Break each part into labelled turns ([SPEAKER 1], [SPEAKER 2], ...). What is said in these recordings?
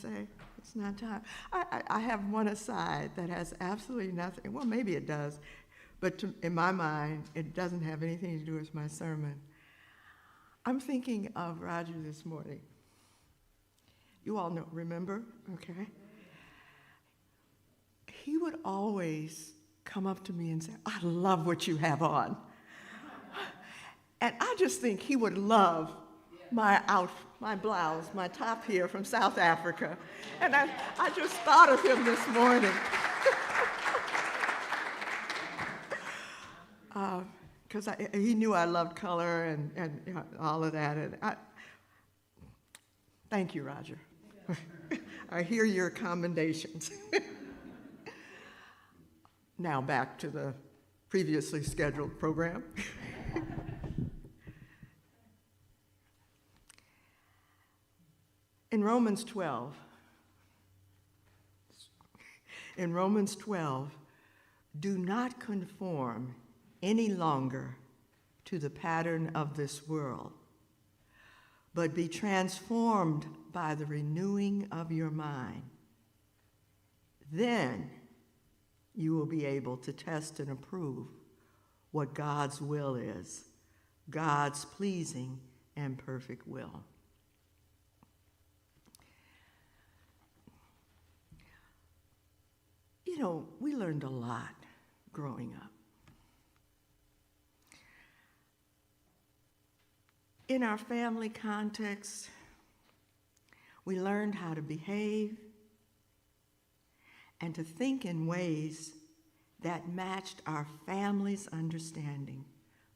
[SPEAKER 1] say? It's not time. I have one aside that has absolutely nothing, well, maybe it does, but in my mind, it doesn't have anything to do with my sermon. I'm thinking of Roger this morning. You all know, remember? Okay. He would always come up to me and say, I love what you have on. And I just think he would love my blouse, my top here from South Africa. And I just thought of him this morning. Because he knew I loved color and all of that. And thank you, Roger. I hear your commendations. Now back to the previously scheduled program. In Romans 12, do not conform any longer to the pattern of this world, but be transformed by the renewing of your mind. Then you will be able to test and approve what God's will is, God's pleasing and perfect will. You know, we learned a lot growing up. In our family context, we learned how to behave and to think in ways that matched our family's understanding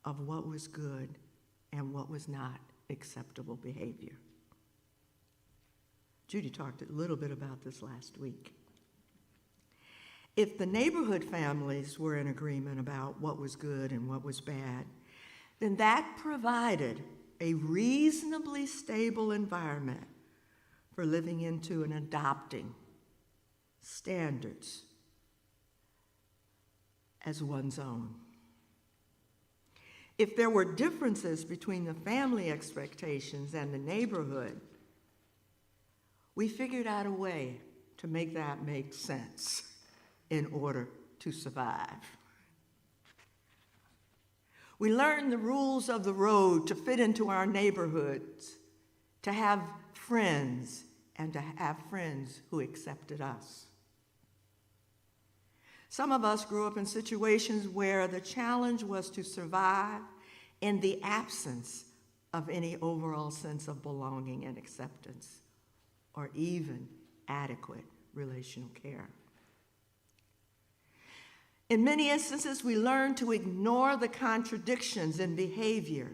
[SPEAKER 1] of what was good and what was not acceptable behavior. Judy talked a little bit about this last week. If the neighborhood families were in agreement about what was good and what was bad, then that provided a reasonably stable environment for living into and adopting standards as one's own. If there were differences between the family expectations and the neighborhood, we figured out a way to make that make sense in order to survive. We learned the rules of the road to fit into our neighborhoods, to have friends, and to have friends who accepted us. Some of us grew up in situations where the challenge was to survive in the absence of any overall sense of belonging and acceptance, or even adequate relational care. In many instances, we learn to ignore the contradictions in behavior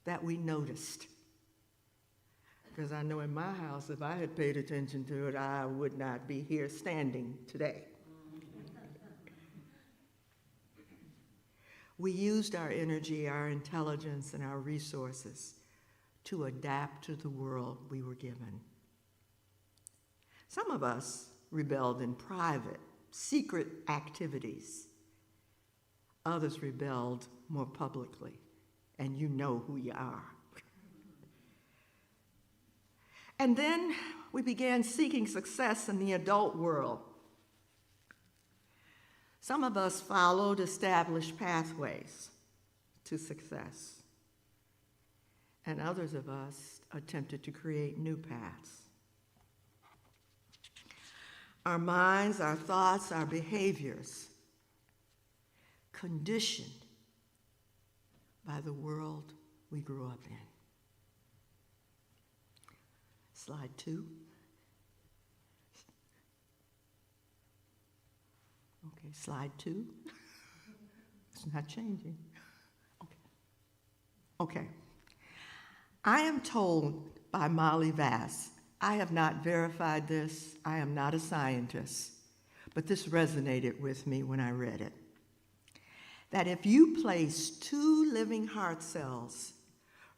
[SPEAKER 1] that we noticed. Because I know in my house, if I had paid attention to it, I would not be here standing today. We used our energy, our intelligence, and our resources to adapt to the world we were given. Some of us rebelled in private, secret activities. Others rebelled more publicly, and you know who you are. And then we began seeking success in the adult world. Some of us followed established pathways to success, and others of us attempted to create new paths. Our minds, our thoughts, our behaviors, conditioned by the world we grew up in. Slide 2. Okay, slide 2. It's not changing. Okay. I am told by Molly Vass, I have not verified this, I am not a scientist, but this resonated with me when I read it, that if you place 2 living heart cells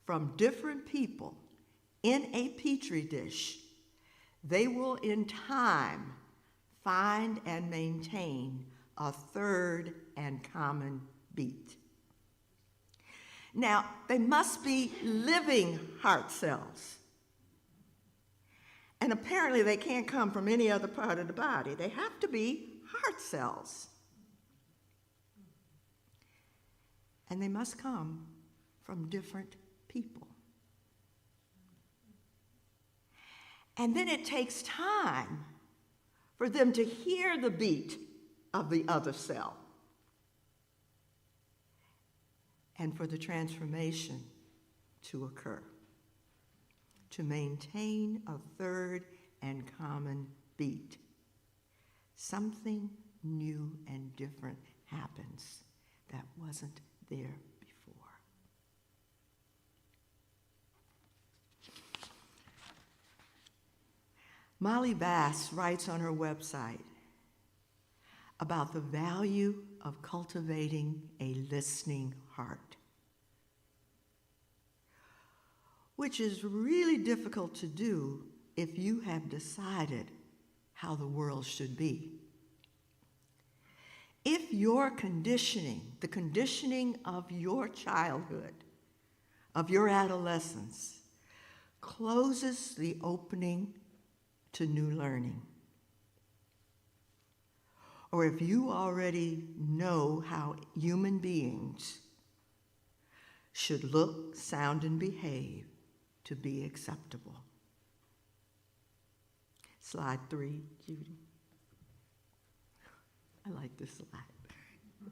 [SPEAKER 1] from different people in a petri dish, they will in time find and maintain a third and common beat. Now, they must be living heart cells. And apparently they can't come from any other part of the body. They have to be heart cells. And they must come from different people. And then it takes time for them to hear the beat of the other cell and for the transformation to occur, to maintain a third and common beat. Something new and different happens that wasn't there before. Molly Bass writes on her website about the value of cultivating a listening heart, which is really difficult to do if you have decided how the world should be. If your conditioning, the conditioning of your childhood, of your adolescence, closes the opening to new learning, or if you already know how human beings should look, sound, and behave to be acceptable. Slide 3, Judy. I like this slide.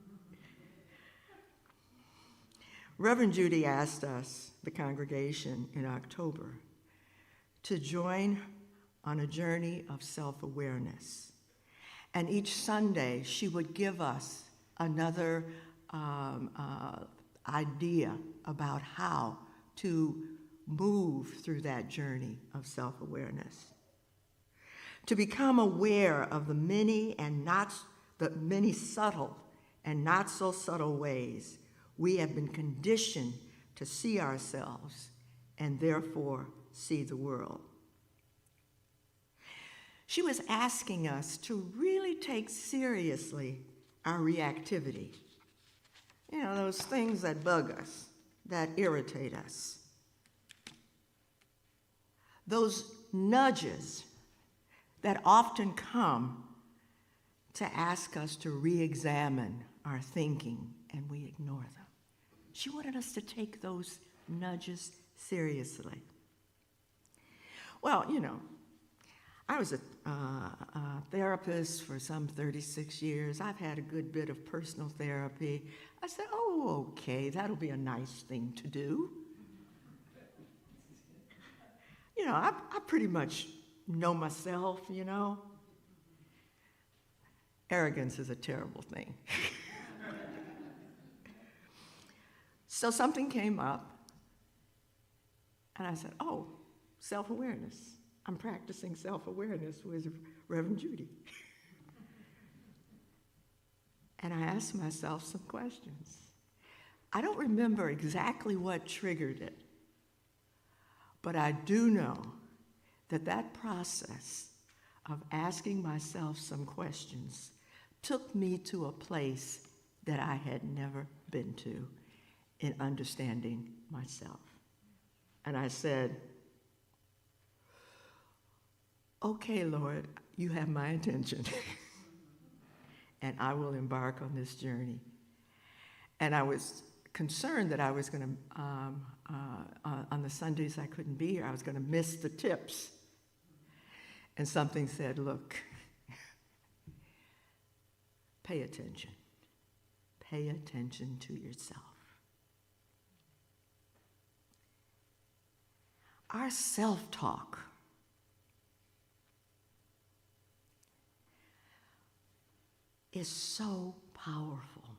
[SPEAKER 1] Reverend Judy asked us, the congregation, in October, to join on a journey of self-awareness. And each Sunday, she would give us another idea about how to move through that journey of self-awareness. To become aware of the many subtle and not so subtle ways we have been conditioned to see ourselves and therefore see the world. She was asking us to really take seriously our reactivity. You know, those things that bug us, that irritate us. Those nudges that often come to ask us to re-examine our thinking, and we ignore them. She wanted us to take those nudges seriously. Well, you know, I was a therapist for some 36 years. I've had a good bit of personal therapy. I said, oh, okay, that'll be a nice thing to do. You know, I pretty much know myself, you know. Arrogance is a terrible thing. So something came up, and I said, oh, self-awareness. I'm practicing self-awareness with Reverend Judy. And I asked myself some questions. I don't remember exactly what triggered it, but I do know that that process of asking myself some questions took me to a place that I had never been to in understanding myself. And I said, okay, Lord, you have my attention, and I will embark on this journey. And I was concerned that I was going to, on the Sundays I couldn't be here, I was going to miss the tips. And something said, look, pay attention. Pay attention to yourself. Our self-talk is so powerful.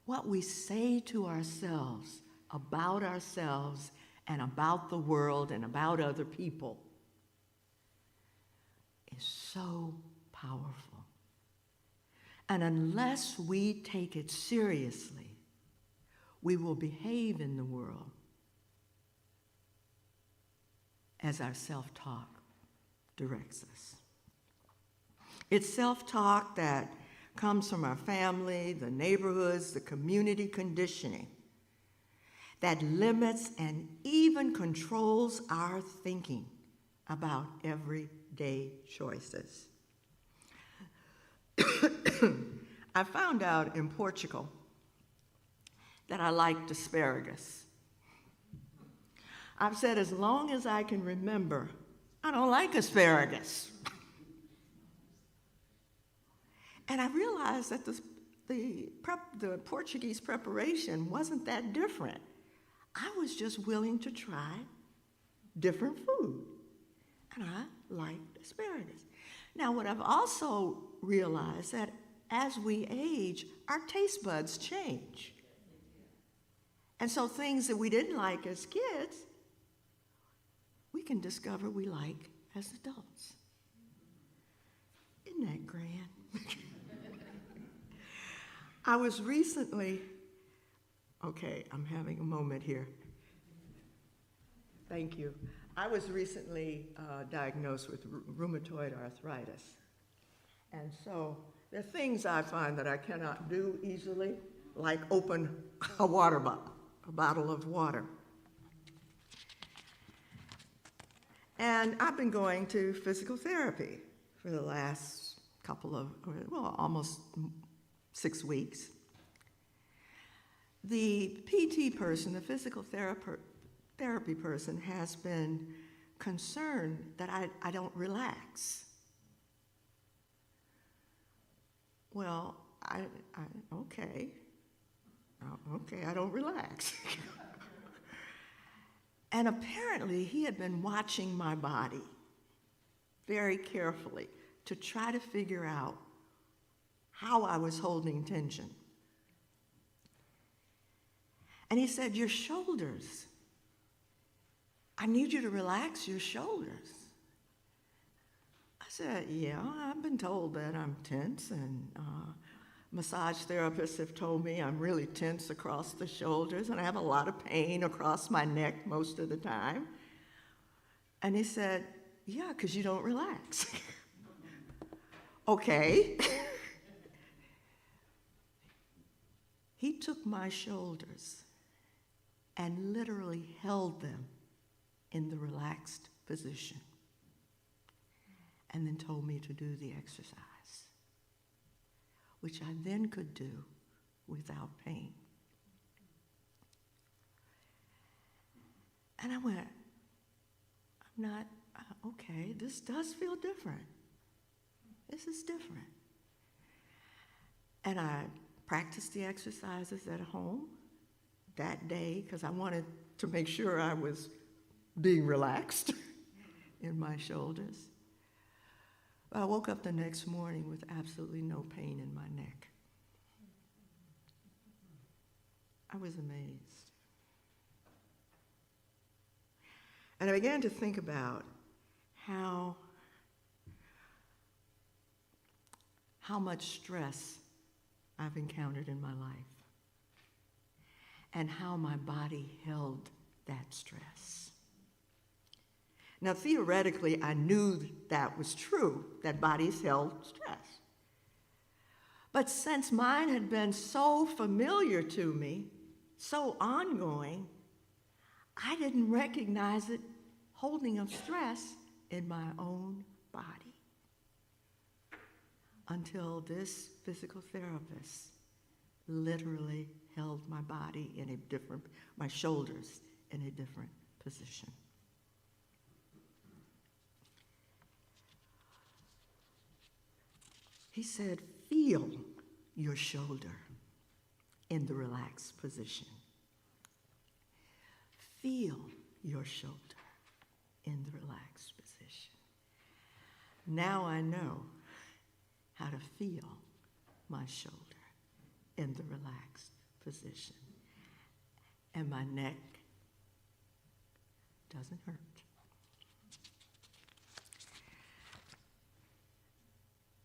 [SPEAKER 1] What we say to ourselves about ourselves and about the world and about other people is so powerful. And unless we take it seriously, we will behave in the world as our self-talk directs us. It's self-talk that comes from our family, the neighborhoods, the community conditioning that limits and even even controls our thinking about everyday choices. I found out in Portugal that I liked asparagus. I've said as long as I can remember, I don't like asparagus. And I realized that the Portuguese preparation wasn't that different. I was just willing to try different food, and I liked asparagus. Now, what I've also realized that as we age, our taste buds change. And so things that we didn't like as kids, we can discover we like as adults. Isn't that grand? I was recently, okay, I'm having a moment here. Thank you. I was recently diagnosed with rheumatoid arthritis. And so there are things I find that I cannot do easily, like open a bottle of water. And I've been going to physical therapy for the last almost 6 weeks. The PT person, the physical therapy person, has been concerned that I don't relax. Well, okay, I don't relax. And apparently he had been watching my body very carefully to try to figure out how I was holding tension. And he said, "Your shoulders. I need you to relax your shoulders." I said, "Yeah, I've been told that I'm tense, and massage therapists have told me I'm really tense across the shoulders, and I have a lot of pain across my neck most of the time." And he said, "Yeah, because you don't relax." Okay. He took my shoulders and literally held them in the relaxed position, and then told me to do the exercise, which I then could do without pain. And I went, okay, this does feel different. This is different. And I practiced the exercises at home that day because I wanted to make sure I was being relaxed in my shoulders. But I woke up the next morning with absolutely no pain in my neck. I was amazed. And I began to think about how much stress I've encountered in my life and how my body held that stress. Now, theoretically, I knew that was true, that bodies held stress. But since mine had been so familiar to me, so ongoing, I didn't recognize it holding of stress in my own body until this physical therapist literally held my body my shoulders in a different position. He said, "Feel your shoulder in the relaxed position. Feel your shoulder in the relaxed position." Now I know how to feel my shoulder in the relaxed position. And my neck doesn't hurt.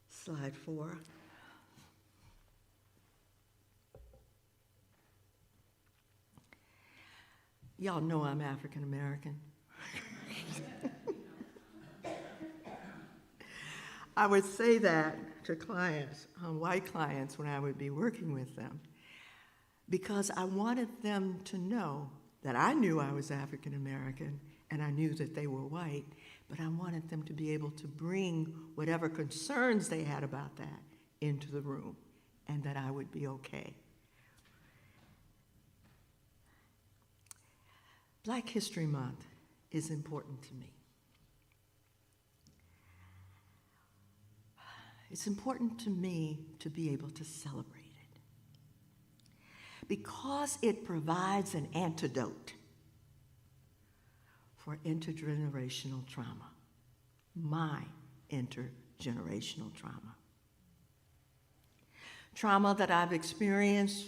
[SPEAKER 1] Slide 4. Y'all know I'm African American. I would say that to clients, white clients, when I would be working with them, because I wanted them to know that I knew I was African American and I knew that they were white, but I wanted them to be able to bring whatever concerns they had about that into the room and that I would be okay. Black History Month is important to me. It's important to me to be able to celebrate it because it provides an antidote for intergenerational trauma, my intergenerational trauma. Trauma that I've experienced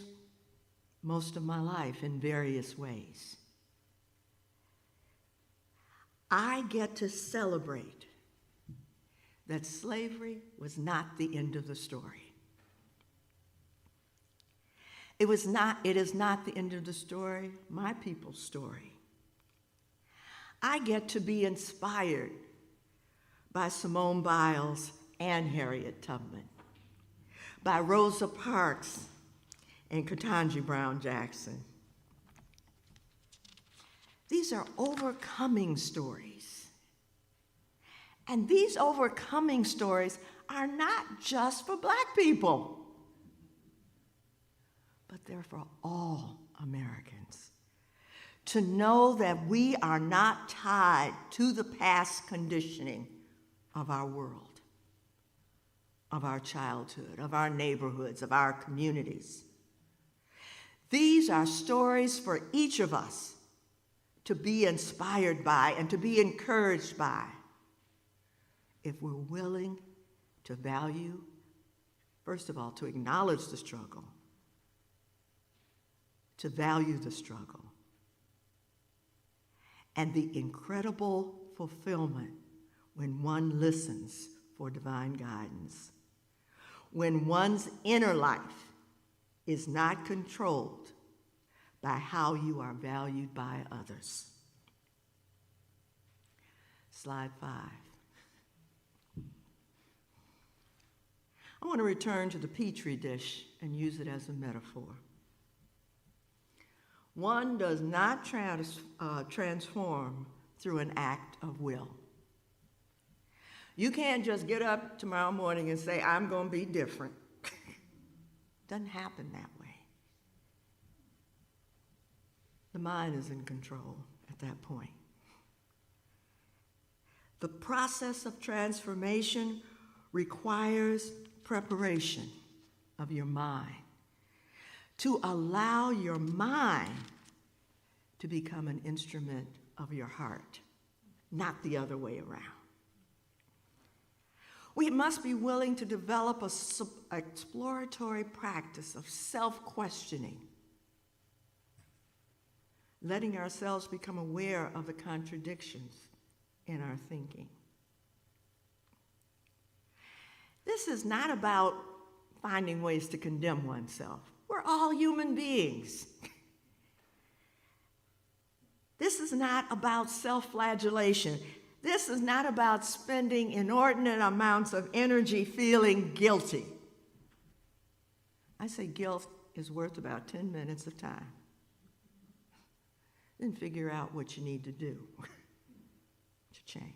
[SPEAKER 1] most of my life in various ways. I get to celebrate that slavery was not the end of the story. It is not the end of the story, my people's story. I get to be inspired by Simone Biles and Harriet Tubman, by Rosa Parks and Ketanji Brown Jackson. These are overcoming stories. And these overcoming stories are not just for Black people, but they're for all Americans. To know that we are not tied to the past conditioning of our world, of our childhood, of our neighborhoods, of our communities. These are stories for each of us to be inspired by and to be encouraged by if we're willing to value, first of all, to acknowledge the struggle, to value the struggle, and the incredible fulfillment when one listens for divine guidance, when one's inner life is not controlled by how you are valued by others. Slide 5. I want to return to the Petri dish and use it as a metaphor. One does not transform through an act of will. You can't just get up tomorrow morning and say, I'm going to be different. Doesn't happen that way. The mind is in control at that point. The process of transformation requires preparation of your mind to allow your mind to become an instrument of your heart, not the other way around. We must be willing to develop an exploratory practice of self-questioning, letting ourselves become aware of the contradictions in our thinking. This is not about finding ways to condemn oneself. We're all human beings. This is not about self-flagellation. This is not about spending inordinate amounts of energy feeling guilty. I say guilt is worth about 10 minutes of time. Then figure out what you need to do to change.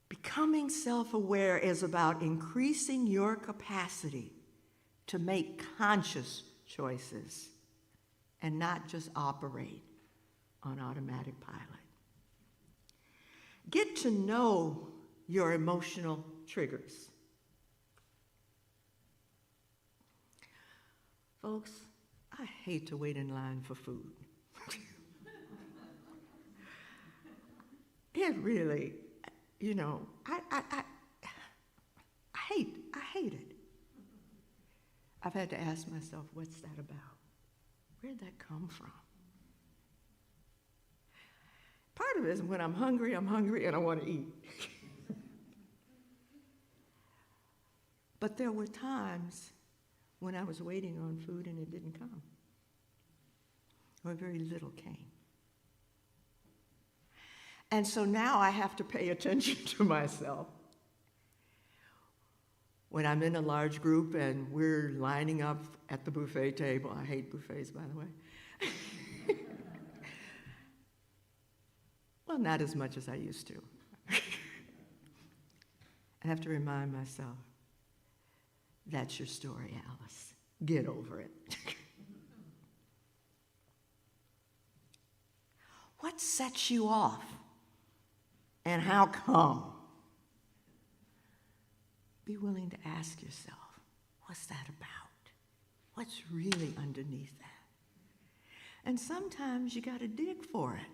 [SPEAKER 1] Becoming self-aware is about increasing your capacity to make conscious choices and not just operate on automatic pilot. Get to know your emotional triggers. Folks, I hate to wait in line for food. It really, I hate it. I've had to ask myself, what's that about? Where'd that come from? Part of it is when I'm hungry and I want to eat. But there were times when I was waiting on food and it didn't come, or very little came. And so now I have to pay attention to myself. when I'm in a large group and we're lining up at the buffet table. I hate buffets, by the way. Well, not as much as I used to. I have to remind myself, that's your story, Alice. Get over it. What sets you off? And how come? Be willing to ask yourself, what's that about? What's really underneath that? And sometimes you got to dig for it.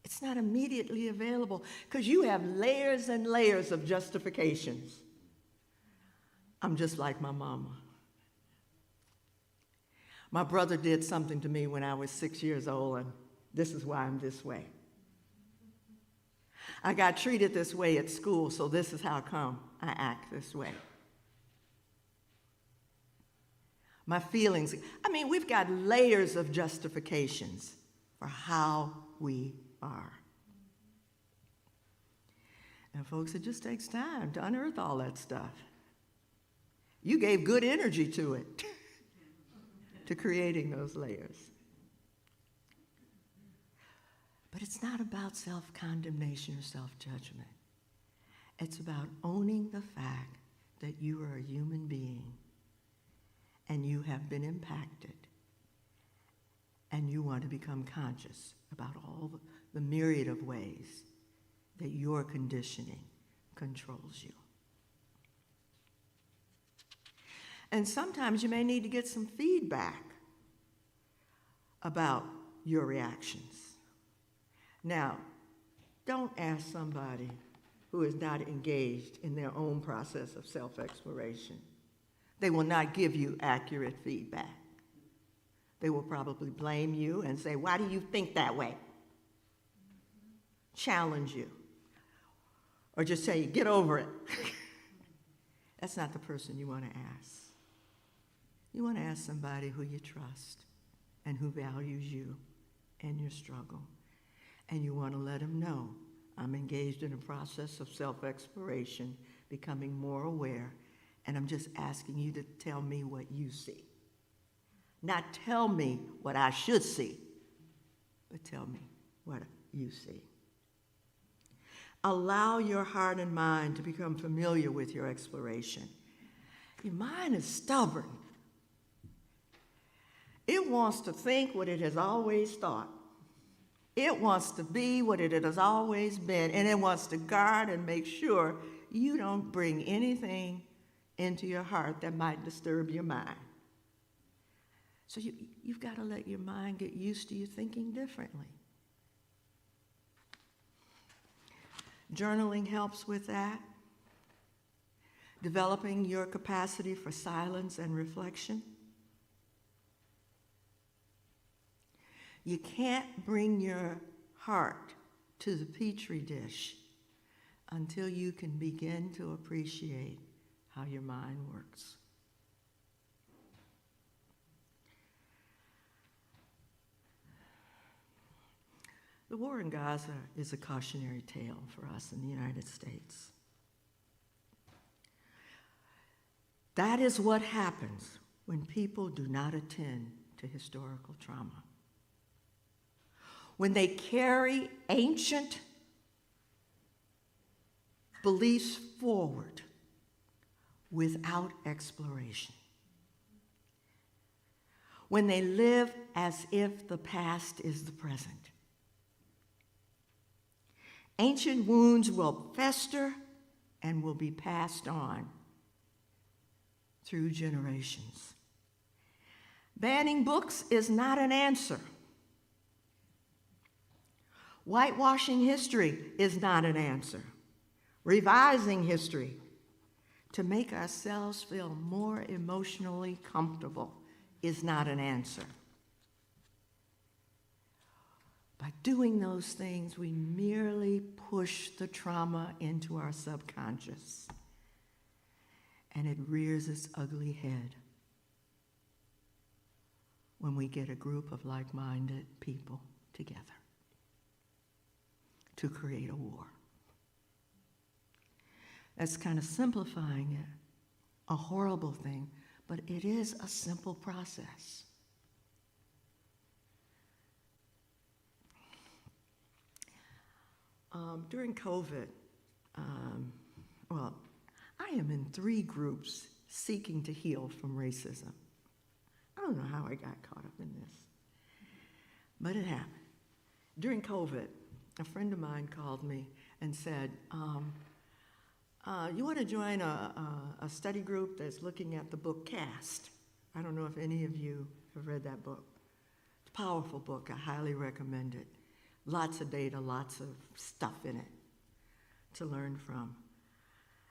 [SPEAKER 1] It's not immediately available because you have layers and layers of justifications. I'm just like my mama. My brother did something to me when I was 6 years old, and this is why I'm this way. I got treated this way at school, so this is how come I act this way. My feelings, we've got layers of justifications for how we are. And folks, it just takes time to unearth all that stuff. You gave good energy to it, to creating those layers. But it's not about self-condemnation or self-judgment. It's about owning the fact that you are a human being and you have been impacted and you want to become conscious about all the myriad of ways that your conditioning controls you. And sometimes you may need to get some feedback about your reactions. Now, don't ask somebody who is not engaged in their own process of self-exploration. They will not give you accurate feedback. They will probably blame you and say, why do you think that way? Challenge you. Or just say, get over it. That's not the person you want to ask. You want to ask somebody who you trust and who values you and your struggle. And you want to let them know, I'm engaged in a process of self-exploration, becoming more aware, and I'm just asking you to tell me what you see. Not tell me what I should see, but tell me what you see. Allow your heart and mind to become familiar with your exploration. Your mind is stubborn. It wants to think what it has always thought. It wants to be what it has always been, and it wants to guard and make sure you don't bring anything into your heart that might disturb your mind. So you've got to let your mind get used to you thinking differently. Journaling helps with that. Developing your capacity for silence and reflection. You can't bring your heart to the petri dish until you can begin to appreciate how your mind works. The war in Gaza is a cautionary tale for us in the United States. That is what happens when people do not attend to historical trauma. When they carry ancient beliefs forward without exploration. When they live as if the past is the present. Ancient wounds will fester and will be passed on through generations. Banning books is not an answer. Whitewashing history is not an answer. Revising history to make ourselves feel more emotionally comfortable is not an answer. By doing those things, we merely push the trauma into our subconscious, and it rears its ugly head when we get a group of like-minded people together to create a war. That's kind of simplifying it, a horrible thing, but it is a simple process. During COVID, I am in 3 groups seeking to heal from racism. I don't know how I got caught up in this, but it happened. During COVID, a friend of mine called me and said, you want to join a study group that's looking at the book Caste? I don't know if any of you have read that book. It's a powerful book. I highly recommend it. Lots of data, lots of stuff in it to learn from.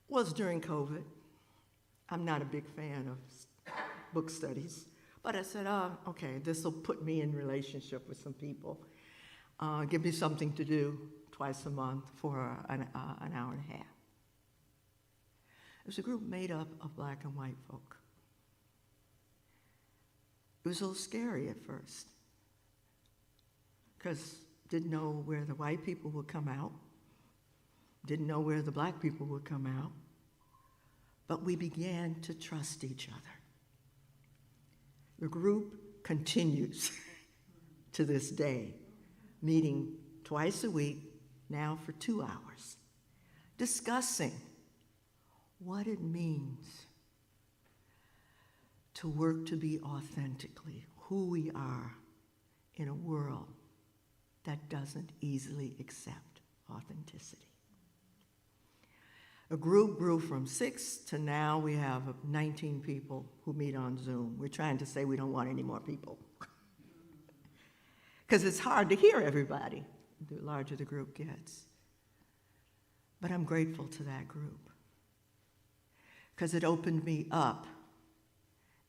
[SPEAKER 1] It was during COVID. I'm not a big fan of book studies, but I said, okay, this will put me in relationship with some people. Give me something to do twice a month for an hour and a half. It was a group made up of black and white folk. It was a little scary at first, because didn't know where the white people would come out, didn't know where the black people would come out, but we began to trust each other. The group continues to this day, meeting twice a week, now for 2 hours, discussing what it means to work to be authentically who we are in a world that doesn't easily accept authenticity. A group grew from 6 to now we have 19 people who meet on Zoom. We're trying to say we don't want any more people, because it's hard to hear everybody the larger the group gets. But I'm grateful to that group, because it opened me up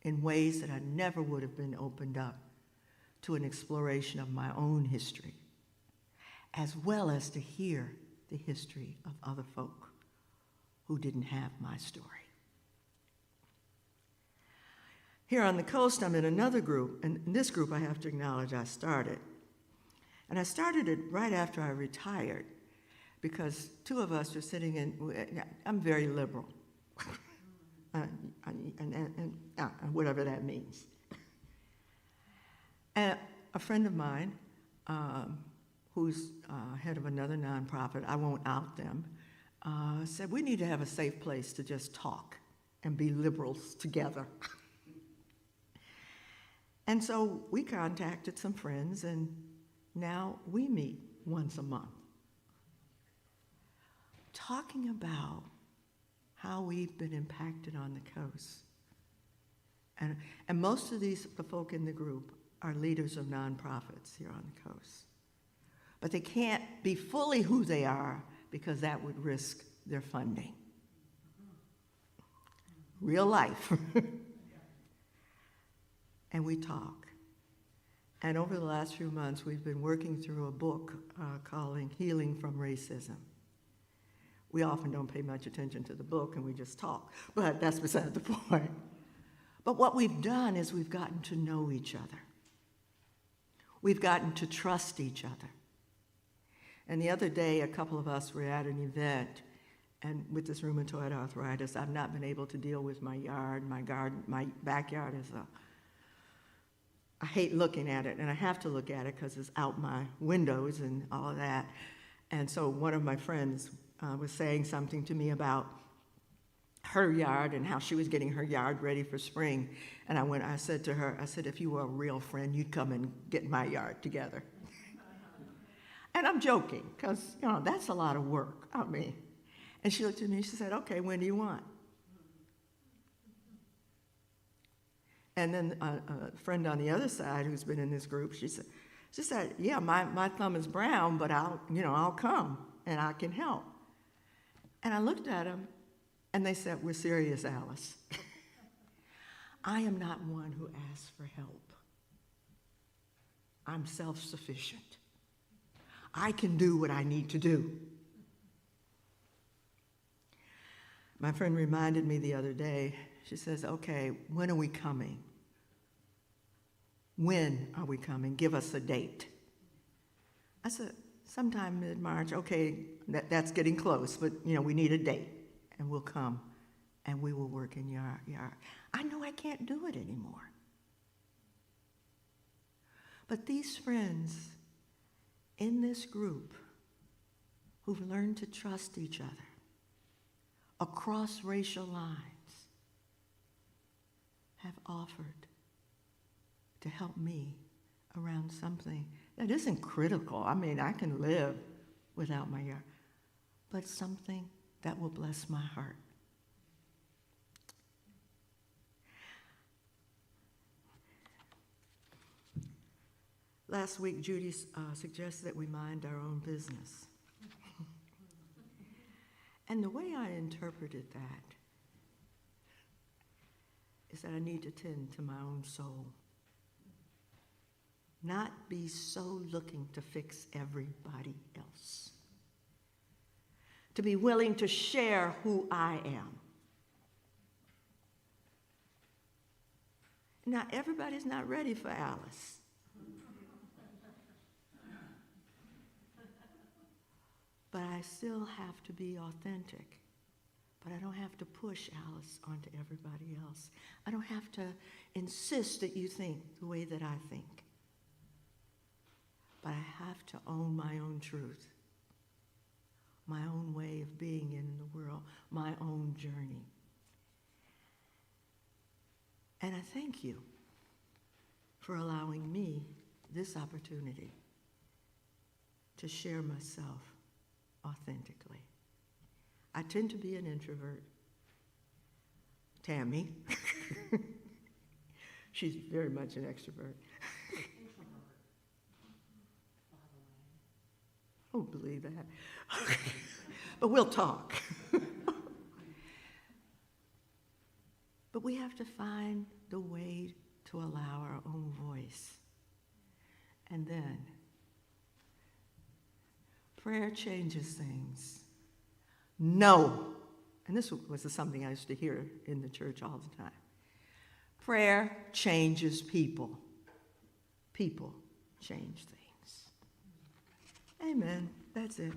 [SPEAKER 1] in ways that I never would have been opened up to an exploration of my own history, as well as to hear the history of other folk who didn't have my story. Here on the coast, I'm in another group, and in this group I have to acknowledge I started. And I started it right after I retired, because 2 of us were sitting in, I'm very liberal, and whatever that means. And a friend of mine, who's head of another nonprofit, I won't out them, said we need to have a safe place to just talk and be liberals together. And so we contacted some friends, and now we meet once a month, talking about how we've been impacted on the coast. And most of the folk in the group are leaders of nonprofits here on the coast. But they can't be fully who they are, because that would risk their funding. Real life. And we talk. And over the last few months, we've been working through a book called Healing from Racism. We often don't pay much attention to the book, and we just talk, but that's beside the point. But what we've done is we've gotten to know each other. We've gotten to trust each other. And the other day, a couple of us were at an event, and with this rheumatoid arthritis, I've not been able to deal with my yard, my garden. My backyard is I hate looking at it, and I have to look at it because it's out my windows and all of that. And so one of my friends was saying something to me about her yard and how she was getting her yard ready for spring. And I said to her, if you were a real friend, you'd come and get my yard together. And I'm joking, because, that's a lot of work. And she looked at me and she said, okay, when do you want? And then a friend on the other side who's been in this group, she said, yeah, my thumb is brown, but I'll come and I can help. And I looked at them, and they said, we're serious, Alice. I am not one who asks for help. I'm self-sufficient. I can do what I need to do. My friend reminded me the other day, she says, okay, when are we coming? When are we coming? Give us a date. I said, sometime mid-March. Okay, that's getting close, but we need a date. and we'll come and we will work in your yard. I know I can't do it anymore. But these friends in this group who've learned to trust each other across racial lines have offered to help me around something that isn't critical. I mean, I can live without my yard, but something that will bless my heart. Last week, Judy suggested that we mind our own business. And the way I interpreted that is that I need to tend to my own soul. Not be so looking to fix everybody else. To be willing to share who I am. Now, everybody's not ready for Alice. But I still have to be authentic. But I don't have to push Alice onto everybody else. I don't have to insist that you think the way that I think. But I have to own my own truth, my own way of being in the world, my own journey. And I thank you for allowing me this opportunity to share myself authentically. I tend to be an introvert. Tammy, she's very much an extrovert. I don't believe that. But we'll talk. But we have to find the way to allow our own voice. And then prayer changes things. No. And this was something I used to hear in the church all the time. Prayer changes people. People change things. Amen. That's it.